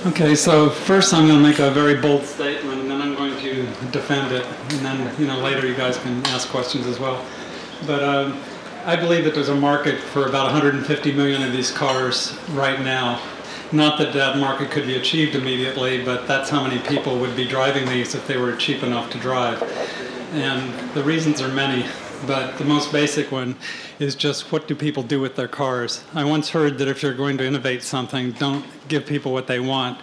Okay, so first I'm going to make a very bold statement, and then I'm going to defend it, and then later you guys can ask questions as well. But I believe that there's a market for about 150 million of these cars right now. Not that that market could be achieved immediately, but that's how many people would be driving these if they were cheap enough to drive. And the reasons are many, but the most basic one is just what do people do with their cars. I once heard that if you're going to innovate something, don't give people what they want,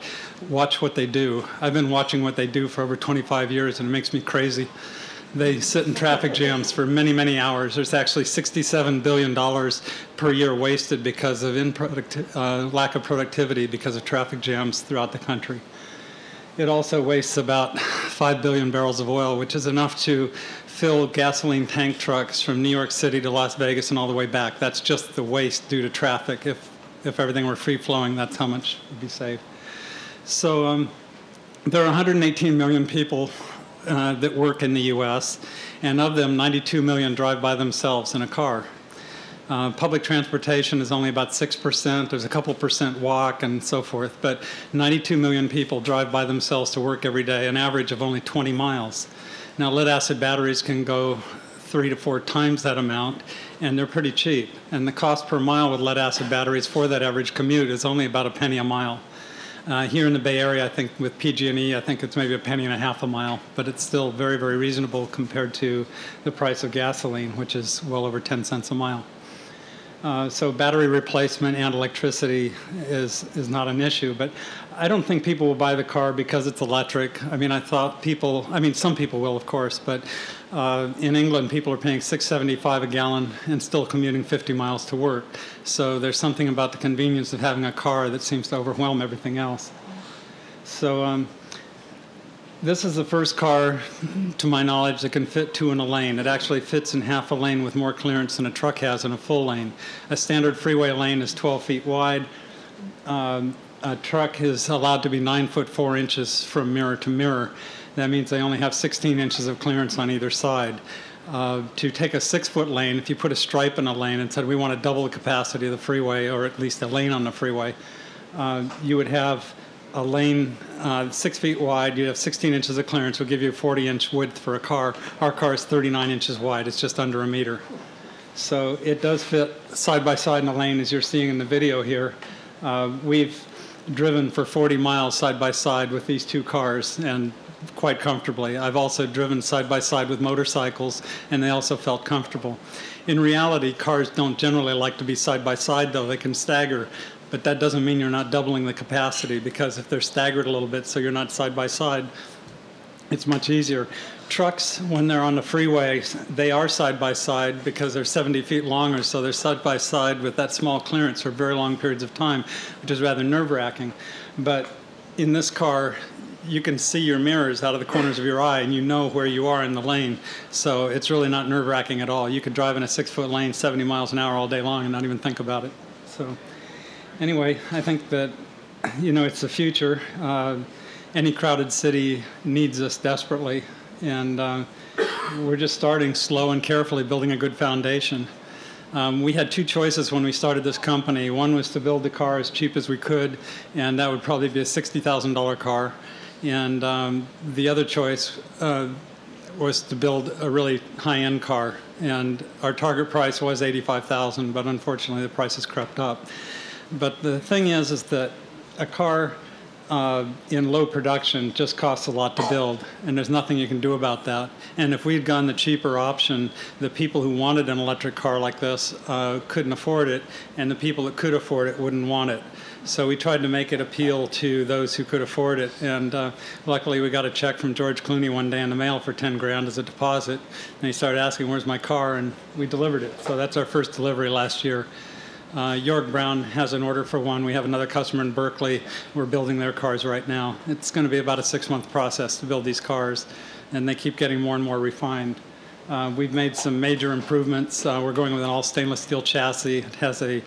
watch what they do. I've been watching what they do for over 25 years, and it makes me crazy. They sit in traffic jams for many, many hours. There's actually $67 billion per year wasted because of lack of productivity because of traffic jams throughout the country. It also wastes about 5 billion barrels of oil, which is enough to fill gasoline tank trucks from New York City to Las Vegas and all the way back. That's just the waste due to traffic. If everything were free-flowing, that's how much would be saved. So there are 118 million people that work in the U.S., and of them, 92 million drive by themselves in a car. Public transportation is only about 6%. There's a couple percent walk and so forth, but 92 million people drive by themselves to work every day, an average of only 20 miles. Now, lead-acid batteries can go 3 to 4 times that amount, and they're pretty cheap. And the cost per mile with lead-acid batteries for that average commute is only about a penny a mile. Here in the Bay Area, I think with PG&E, I think it's maybe a penny and a half a mile, but it's still very, very reasonable compared to the price of gasoline, which is well over 10 cents a mile. So battery replacement and electricity is not an issue, but I don't think people will buy the car because it's electric. I mean, some people will, of course, but in England, people are paying $6.75 a gallon and still commuting 50 miles to work. So there's something about the convenience of having a car that seems to overwhelm everything else. So this is the first car, to my knowledge, that can fit 2 in a lane. It actually fits in half a lane with more clearance than a truck has in a full lane. A standard freeway lane is 12 feet wide. A truck is allowed to be 9 foot 4 inches from mirror to mirror. That means they only have 16 inches of clearance on either side. To take a 6 foot lane, if you put a stripe in a lane and said we want to double the capacity of the freeway, or at least a lane on the freeway, you would have a lane 6 feet wide, you'd have 16 inches of clearance, would give you a 40-inch width for a car. Our car is 39 inches wide. It's just under a meter. So it does fit side by side in the lane, as you're seeing in the video here. We've driven for 40 miles side by side with these 2 cars, and quite comfortably. I've also driven side by side with motorcycles, and they also felt comfortable. In reality, cars don't generally like to be side by side, though. They can stagger. But that doesn't mean you're not doubling the capacity, because if they're staggered a little bit so you're not side by side, it's much easier. Trucks, when they're on the freeway, they are side by side because they're 70 feet long or so. They're side by side with that small clearance for very long periods of time, which is rather nerve-wracking. But in this car, you can see your mirrors out of the corners of your eye, and you know where you are in the lane. So it's really not nerve-wracking at all. You could drive in a 6 foot lane 70 miles an hour all day long and not even think about it. So anyway, I think that, it's the future. Any crowded city needs us desperately, and we're just starting slow and carefully, building a good foundation. We had 2 choices when we started this company. One was to build the car as cheap as we could, and that would probably be a $60,000 car. And the other choice was to build a really high-end car. And our target price was $85,000, but unfortunately the price has crept up. But the thing is that a car in low production just costs a lot to build, and there's nothing you can do about that. And if we'd gone the cheaper option, the people who wanted an electric car like this couldn't afford it, and the people that could afford it wouldn't want it. So we tried to make it appeal to those who could afford it, and luckily we got a check from George Clooney one day in the mail for 10 grand as a deposit, and he started asking, where's my car, and we delivered it. So that's our first delivery last year. York Brown has an order for one. We have another customer in Berkeley. We're building their cars right now. It's going to be about a 6-month process to build these cars, and they keep getting more and more refined. We've made some major improvements. We're going with an all stainless steel chassis. It has a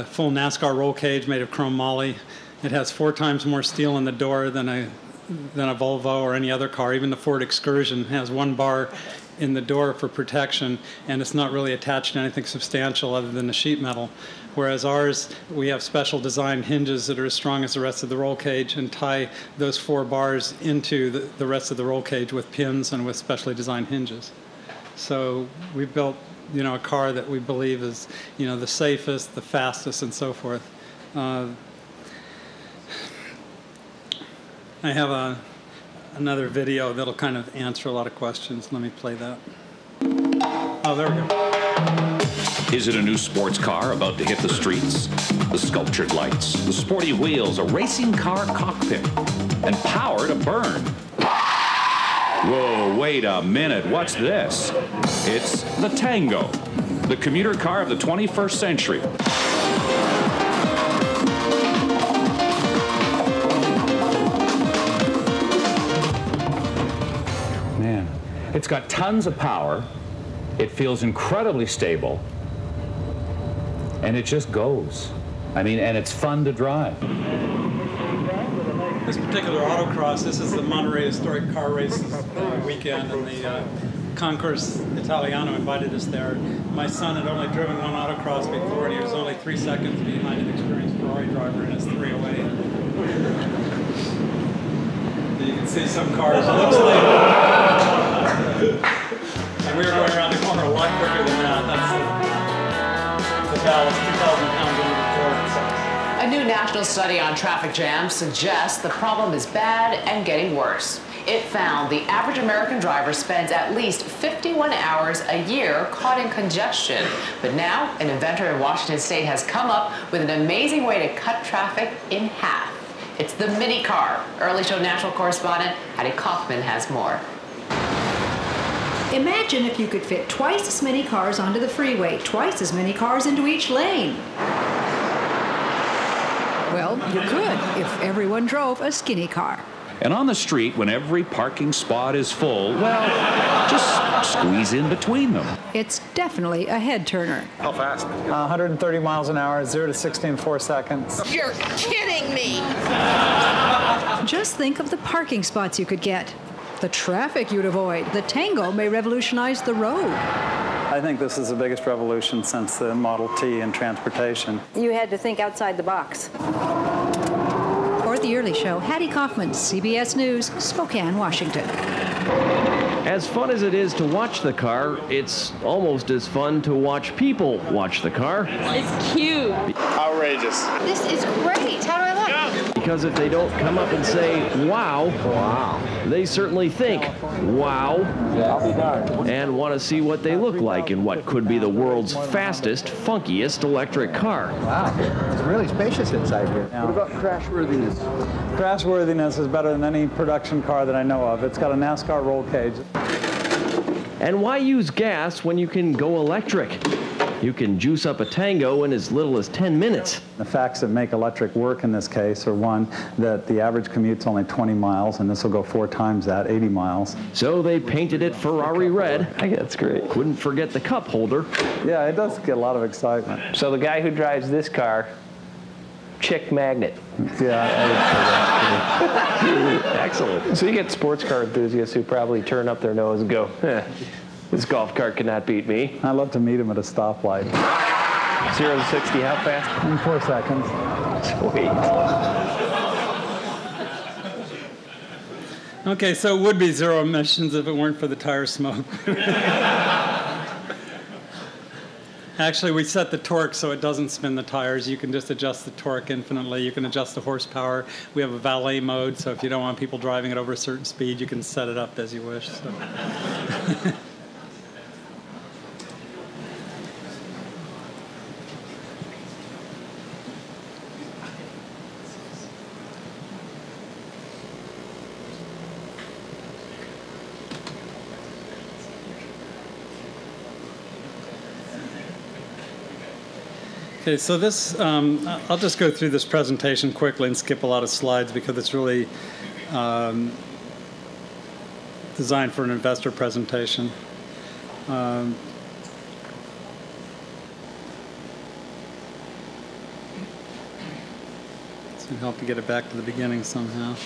full NASCAR roll cage made of chrome moly. It has 4 times more steel in the door than a than a Volvo or any other car. Even the Ford Excursion has one bar in the door for protection, and it's not really attached to anything substantial other than the sheet metal. Whereas ours, we have special design hinges that are as strong as the rest of the roll cage and tie those 4 bars into the rest of the roll cage with pins and with specially designed hinges. So we built, a car that we believe is, the safest, the fastest, and so forth. I have another video that'll kind of answer a lot of questions. Let me play that. Oh, there we go. Is it a new sports car about to hit the streets? The sculptured lights, the sporty wheels, a racing car cockpit, and power to burn. Whoa, wait a minute, what's this? It's the Tango, the commuter car of the 21st century. Man, it's got tons of power, it feels incredibly stable, and it just goes. And it's fun to drive. This particular autocross, this is the Monterey Historic Car Races weekend, and the Concours Italiano invited us there. My son had only driven one autocross before, and he was only 3 seconds behind an experienced Ferrari driver in his 308. You can see some cars, it looks like. And we were going around the corner a lot quicker than that. That's the ballast, 2,000 pounds under the floor. A new national study on traffic jams suggests the problem is bad and getting worse. It found the average American driver spends at least 51 hours a year caught in congestion. But now, an inventor in Washington State has come up with an amazing way to cut traffic in half. It's the mini car. Early Show National correspondent Hattie Kaufman has more. Imagine if you could fit twice as many cars onto the freeway, twice as many cars into each lane. Well, you could if everyone drove a skinny car. And on the street, when every parking spot is full, well, just squeeze in between them. It's definitely a head turner. How fast? 130 miles an hour, 0 to 60 in 4 seconds. You're kidding me! Just think of the parking spots you could get, the traffic you'd avoid. The Tango may revolutionize the road. I think this is the biggest revolution since the Model T in transportation. You had to think outside the box. For The Early Show, Hattie Kaufman, CBS News, Spokane, Washington. As fun as it is to watch the car, it's almost as fun to watch people watch the car. It's cute. Outrageous. This is great. How do I look? Because if they don't come up and say, wow, they certainly think, wow, and want to see what they look like in what could be the world's fastest, funkiest electric car. Wow, it's really spacious inside here. Yeah. What about crashworthiness? Crashworthiness is better than any production car that I know of. It's got a NASCAR roll cage. And why use gas when you can go electric? You can juice up a Tango in as little as 10 minutes. The facts that make electric work in this case are, one, that the average commute's only 20 miles, and this will go 4 times that, 80 miles. So they painted it Ferrari red. I think that's great. Couldn't forget the cup holder. Yeah, it does get a lot of excitement. So the guy who drives this car, chick magnet. Yeah, Excellent. So you get sports car enthusiasts who probably turn up their nose and go, this golf cart cannot beat me. I love to meet him at a stoplight. 0 to 60, how fast? In 4 seconds. Sweet. Okay, so it would be zero emissions if it weren't for the tire smoke. Actually, we set the torque so it doesn't spin the tires. You can just adjust the torque infinitely. You can adjust the horsepower. We have a valet mode, so if you don't want people driving it over a certain speed, you can set it up as you wish. So. Okay, so this, I'll just go through this presentation quickly and skip a lot of slides because it's really designed for an investor presentation. So help to get it back to the beginning somehow.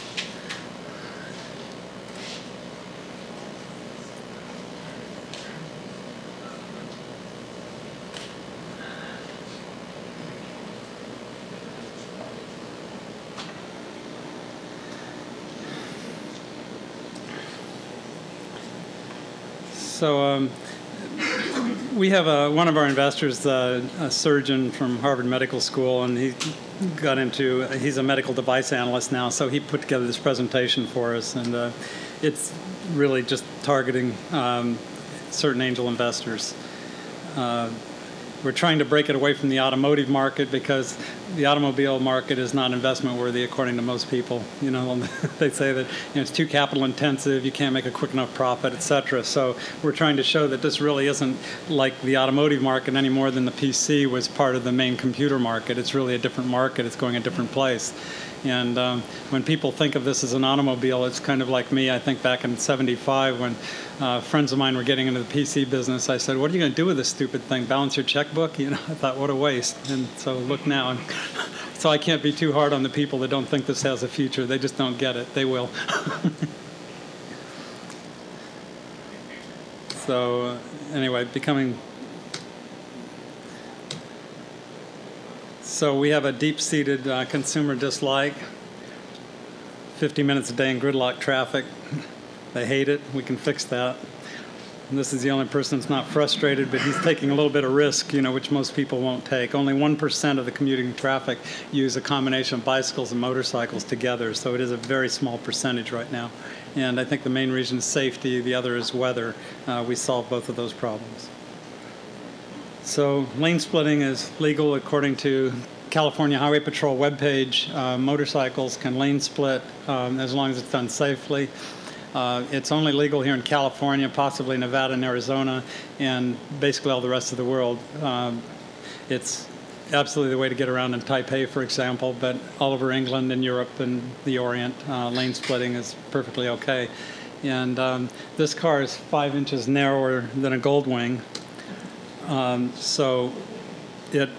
So we have one of our investors, a surgeon from Harvard Medical School, and he's a medical device analyst now, so he put together this presentation for us, and it's really just targeting certain angel investors. We're trying to break it away from the automotive market because the automobile market is not investment worthy according to most people. You know, they say that it's too capital intensive, you can't make a quick enough profit, etc. So we're trying to show that this really isn't like the automotive market any more than the PC was part of the main computer market. It's really a different market. It's going a different place. And when people think of this as an automobile, it's kind of like me. I think back in '75 when friends of mine were getting into the PC business, I said, what are you going to do with this stupid thing? Balance your checkbook? You know, I thought, what a waste. And so look now. And so I can't be too hard on the people that don't think this has a future. They just don't get it. They will. So anyway, So we have a deep-seated consumer dislike, 50 minutes a day in gridlock traffic. They hate it. We can fix that. And this is the only person that's not frustrated, but he's taking a little bit of risk, you know, which most people won't take. Only 1% of the commuting traffic use a combination of bicycles and motorcycles together, so it is a very small percentage right now. And I think the main reason is safety. The other is weather. We solve both of those problems. So lane splitting is legal according to California Highway Patrol webpage. Motorcycles can lane split as long as it's done safely. It's only legal here in California, possibly Nevada and Arizona, and basically all the rest of the world. It's absolutely the way to get around in Taipei, for example, but all over England and Europe and the Orient, lane splitting is perfectly okay. And this car is 5 inches narrower than a Goldwing. So it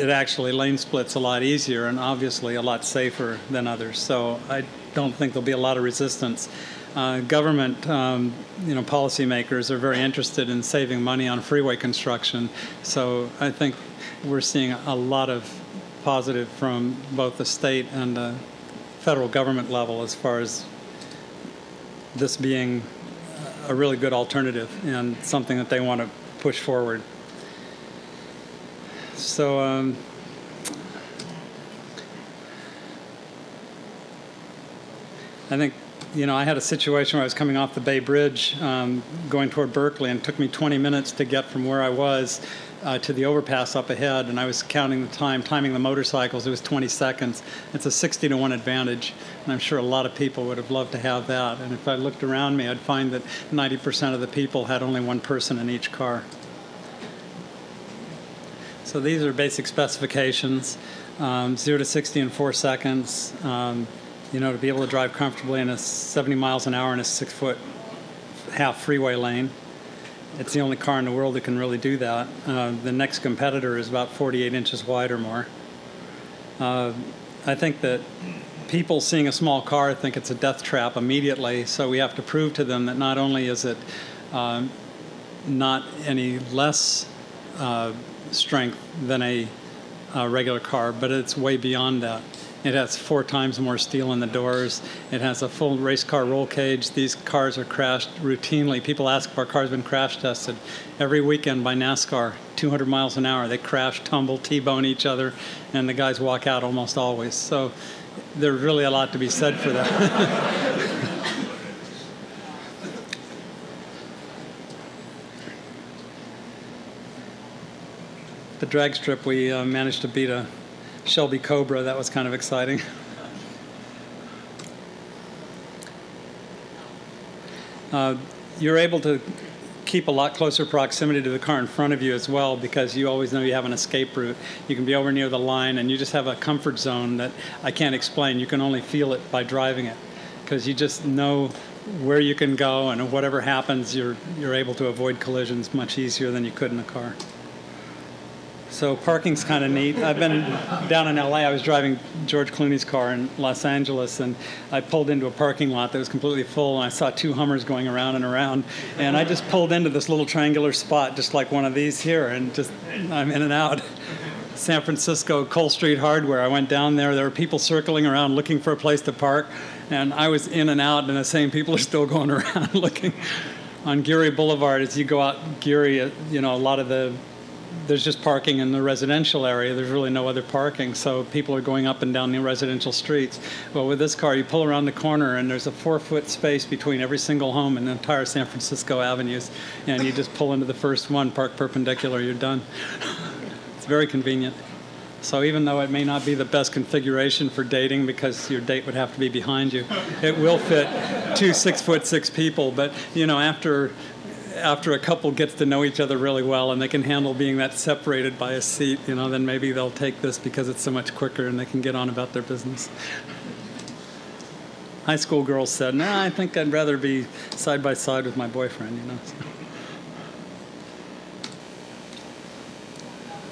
actually lane splits a lot easier and obviously a lot safer than others. So I don't think there'll be a lot of resistance. Government, policymakers are very interested in saving money on freeway construction. So I think we're seeing a lot of positive from both the state and the federal government level as far as this being a really good alternative and something that they want to push forward. So I think, I had a situation where I was coming off the Bay Bridge going toward Berkeley, and it took me 20 minutes to get from where I was to the overpass up ahead, and I was counting the time, timing the motorcycles. It was 20 seconds. It's a 60-to-1 advantage, and I'm sure a lot of people would have loved to have that. And if I looked around me, I'd find that 90% of the people had only one person in each car. So these are basic specifications, 0 to 60 in 4 seconds. To be able to drive comfortably in a 70 miles an hour in a 6.5 freeway lane. It's the only car in the world that can really do that. The next competitor is about 48 inches wide or more. I think that people seeing a small car think it's a death trap immediately, so we have to prove to them that not only is it not any less strength than a regular car, but it's way beyond that. It has 4 times more steel in the doors. It has a full race car roll cage. These cars are crashed routinely. People ask if our car's been crash tested. Every weekend by NASCAR, 200 miles an hour. They crash, tumble, T-bone each other, and the guys walk out almost always. So there's really a lot to be said for that. The drag strip, we managed to beat a Shelby Cobra. That was kind of exciting. You're able to keep a lot closer proximity to the car in front of you as well, because you always know you have an escape route. You can be over near the line, and you just have a comfort zone that I can't explain. You can only feel it by driving it, because you just know where you can go, and whatever happens, you're able to avoid collisions much easier than you could in a car. So parking's kind of neat. I've been down in LA. I was driving George Clooney's car in Los Angeles, and I pulled into a parking lot that was completely full, and I saw 2 Hummers going around and around, and I just pulled into this little triangular spot just like one of these here, and just I'm in and out. San Francisco, Cole Street Hardware. I went down there. There were people circling around looking for a place to park, and I was in and out, and the same people are still going around looking. on Geary Boulevard, as you go out Geary, you know, a lot of there's just parking in the residential area. There's really no other parking, so people are going up and down the residential streets. Well, with this car, you pull around the corner, and there's a 4-foot space between every single home in the entire San Francisco avenues, and you just pull into the first one, park perpendicular, you're done. It's very convenient. So even though it may not be the best configuration for dating because your date would have to be behind you, it will fit 2 6'6" people. But you know, after a couple gets to know each other really well and they can handle being that separated by a seat, you know, then maybe they'll take this because it's so much quicker and they can get on about their business. High school girls said, "Nah, I think I'd rather be side by side with my boyfriend," you know.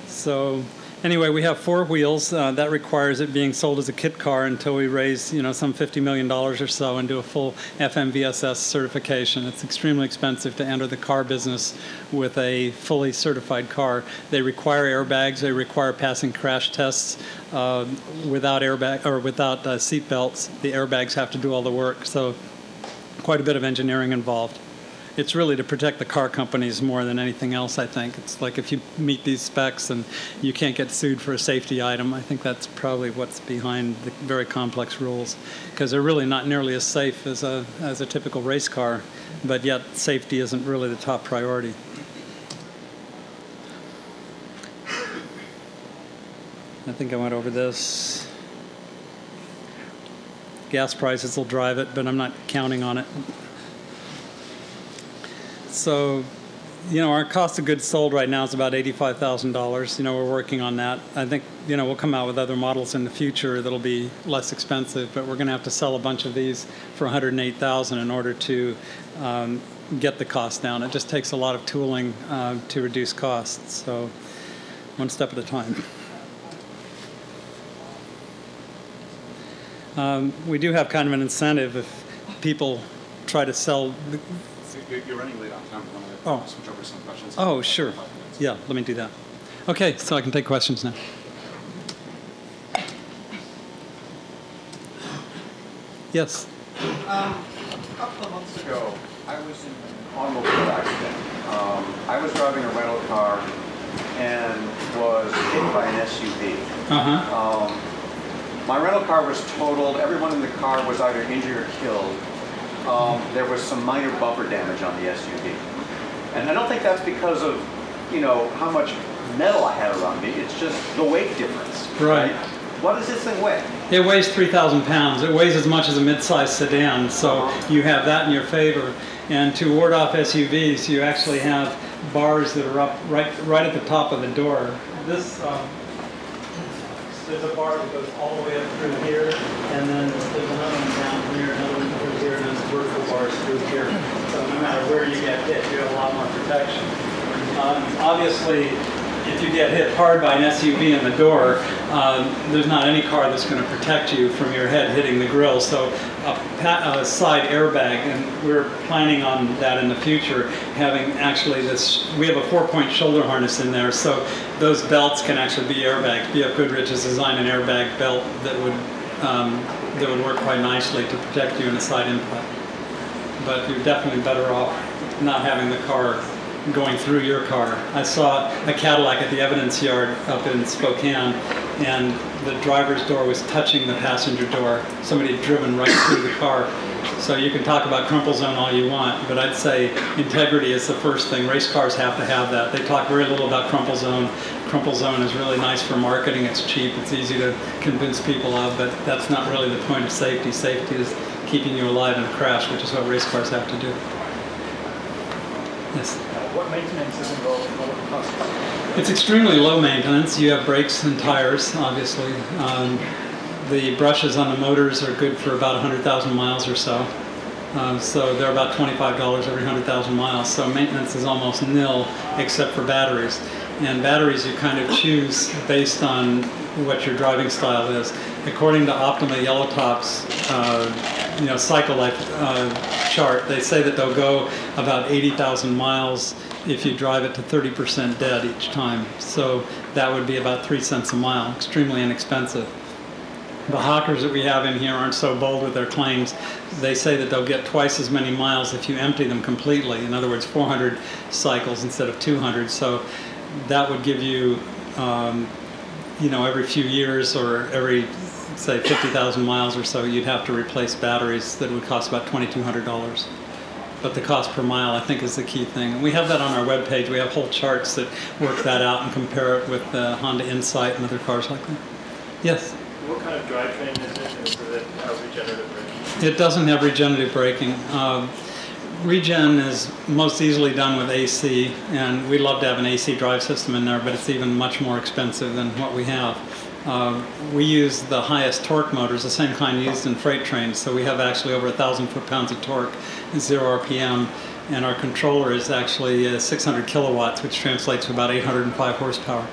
So anyway, we have 4 wheels. That requires it being sold as a kit car until we raise, you know, some $50 million or so and do a full FMVSS certification. It's extremely expensive to enter the car business with a fully certified car. They require airbags. They require passing crash tests. Without airbag or without seat belts, the airbags have to do all the work. So quite a bit of engineering involved. It's really to protect the car companies more than anything else, I think. It's like if you meet these specs and you can't get sued for a safety item, I think that's probably what's behind the very complex rules, because they're really not nearly as safe as a typical race car, but yet safety isn't really the top priority. I think I went over this. Gas prices will drive it, but I'm not counting on it. So, you know, our cost of goods sold right now is about $85,000. You know, we're working on that. I think, you know, we'll come out with other models in the future that'll be less expensive, but we're going to have to sell a bunch of these for $108,000 in order to get the cost down. It just takes a lot of tooling to reduce costs. So, one step at a time. We do have kind of an incentive if people try to sell. You're running late on time. I want to switch over some questions. Oh, sure. Yeah, let me do that. Okay, so I can take questions now. Yes? A couple of months ago, I was in an automobile accident. I was driving a rental car and was hit by an SUV. My rental car was totaled. Everyone in the car was either injured or killed. There was some minor bumper damage on the SUV. And I don't think that's because of, you know, how much metal I had around me. It's just the weight difference. Right. What does this thing weigh? It weighs 3,000 pounds. It weighs as much as a mid-sized sedan, so you have that in your favor. And to ward off SUVs, you actually have bars that are up right at the top of the door. This there's a bar that goes all the way up through here, and then there's another one down here, another one through here, and then there's vertical bars through here. So no matter where you get hit, you have a lot more protection. Obviously, if you get hit hard by an SUV in the door, there's not any car that's going to protect you from your head hitting the grill. So a side airbag, and we're planning on that in the future, having actually this, we have a 4-point shoulder harness in there, so those belts can actually be airbags. B.F. Goodrich has designed an airbag belt that would work quite nicely to protect you in a side impact. But you're definitely better off not having the car going through your car. I saw a Cadillac at the evidence yard up in Spokane, and the driver's door was touching the passenger door. Somebody had driven right through the car. So you can talk about crumple zone all you want, but I'd say integrity is the first thing. Race cars have to have that. They talk very little about crumple zone. Crumple zone is really nice for marketing. It's cheap. It's easy to convince people of, but that's not really the point of safety. Safety is keeping you alive in a crash, which is what race cars have to do. Yes? What maintenance is involved in all of the costs? It's extremely low maintenance. You have brakes and tires, obviously. The brushes on the motors are good for about 100,000 miles or so. So they're about $25 every 100,000 miles. So maintenance is almost nil except for batteries. And batteries you kind of choose based on what your driving style is. According to Optima Yellow Top's cycle life chart, they say that they'll go about 80,000 miles if you drive it to 30% dead each time. So that would be about 3 cents a mile, extremely inexpensive. The hawkers that we have in here aren't so bold with their claims. They say that they'll get twice as many miles if you empty them completely. In other words, 400 cycles instead of 200. So that would give you, you know, every few years or every, say, 50,000 miles or so, you'd have to replace batteries that would cost about $2,200. But the cost per mile, I think, is the key thing. And we have that on our webpage. We have whole charts that work that out and compare it with Honda Insight and other cars like that. Yes? What kind of drivetrain is it? And does it have regenerative braking? It doesn't have regenerative braking. Regen is most easily done with AC, and we'd love to have an AC drive system in there, but it's even much more expensive than what we have. We use the highest torque motors, the same kind used in freight trains, so we have actually over 1,000 foot-pounds of torque, 0 RPM, and our controller is actually 600 kilowatts, which translates to about 805 horsepower.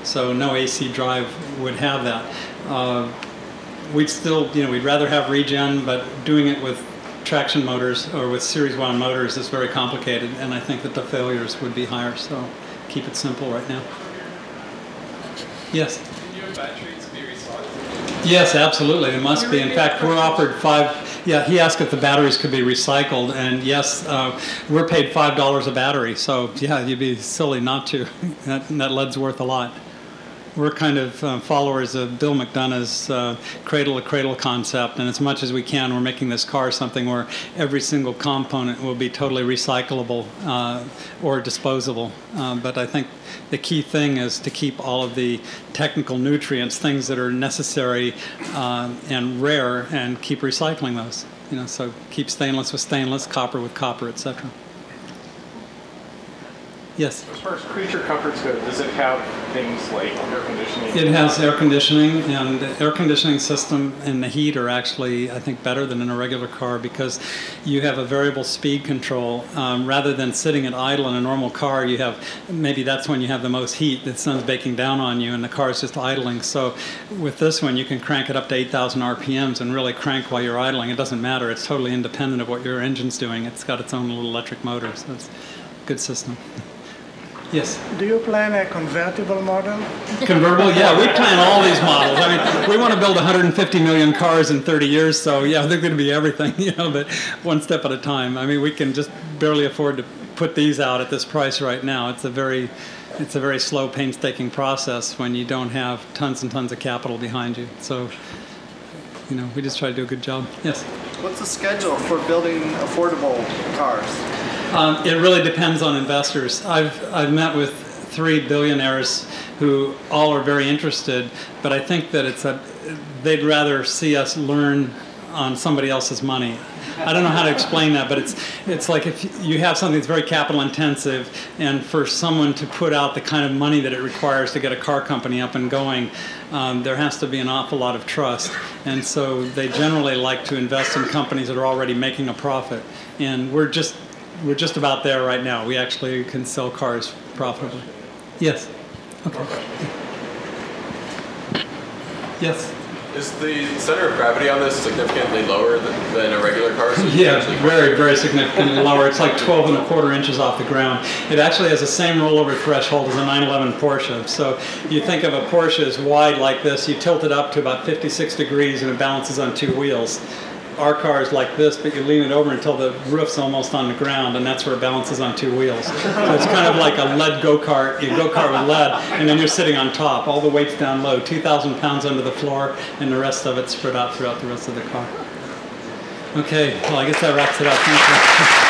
So no AC drive would have that. We'd still, you know, we'd rather have regen, but doing it with traction motors or with series wound motors is very complicated, and I think that the failures would be higher, so keep it simple right now. Yes? Can your batteries be recycled? Yes, absolutely, it must be. In fact, we're offered yeah, he asked if the batteries could be recycled, and yes, we're paid $5 a battery, so yeah, you'd be silly not to. that lead's worth a lot. We're kind of followers of Bill McDonough's cradle-to-cradle concept, and as much as we can, we're making this car something where every single component will be totally recyclable or disposable. But I think the key thing is to keep all of the technical nutrients, things that are necessary and rare, and keep recycling those. You know, so keep stainless with stainless, copper with copper, etc. Yes? As far as creature comforts go, does it have things like air conditioning? It has air conditioning, and the air conditioning system and the heat are actually, I think, better than in a regular car because you have a variable speed control. Rather than sitting at idle in a normal car, you have, maybe that's when you have the most heat. The sun's baking down on you and the car is just idling. So with this one, you can crank it up to 8,000 RPMs and really crank while you're idling. It doesn't matter. It's totally independent of what your engine's doing. It's got its own little electric motor, so it's a good system. Yes? Do you plan a convertible model? Convertible? Yeah, we plan all these models. I mean, we want to build 150 million cars in 30 years, so yeah, they're going to be everything, you know, but one step at a time. I mean, we can just barely afford to put these out at this price right now. It's a very slow, painstaking process when you don't have tons and tons of capital behind you. So, you know, we just try to do a good job. Yes? What's the schedule for building affordable cars? It really depends on investors. I've met with 3 billionaires who all are very interested, but I think that they'd rather see us learn on somebody else's money. I don't know how to explain that, but it's like if you have something that's very capital intensive, and for someone to put out the kind of money that it requires to get a car company up and going, there has to be an awful lot of trust. And so they generally like to invest in companies that are already making a profit. And we're just about there right now. We actually can sell cars profitably. Yes? Okay. Yes? Is the center of gravity on this significantly lower than a regular car? So yeah, very, very significantly lower. It's like 12 1/4 inches off the ground. It actually has the same rollover threshold as a 911 Porsche. So you think of a Porsche as wide like this, you tilt it up to about 56 degrees and it balances on 2 wheels. Our car is like this, but you lean it over until the roof's almost on the ground, and that's where it balances on 2 wheels. So it's kind of like a lead go-kart. You go-kart with lead, and then you're sitting on top. All the weight's down low, 2,000 pounds under the floor, and the rest of it's spread out throughout the rest of the car. Okay, well, I guess that wraps it up. Thank you.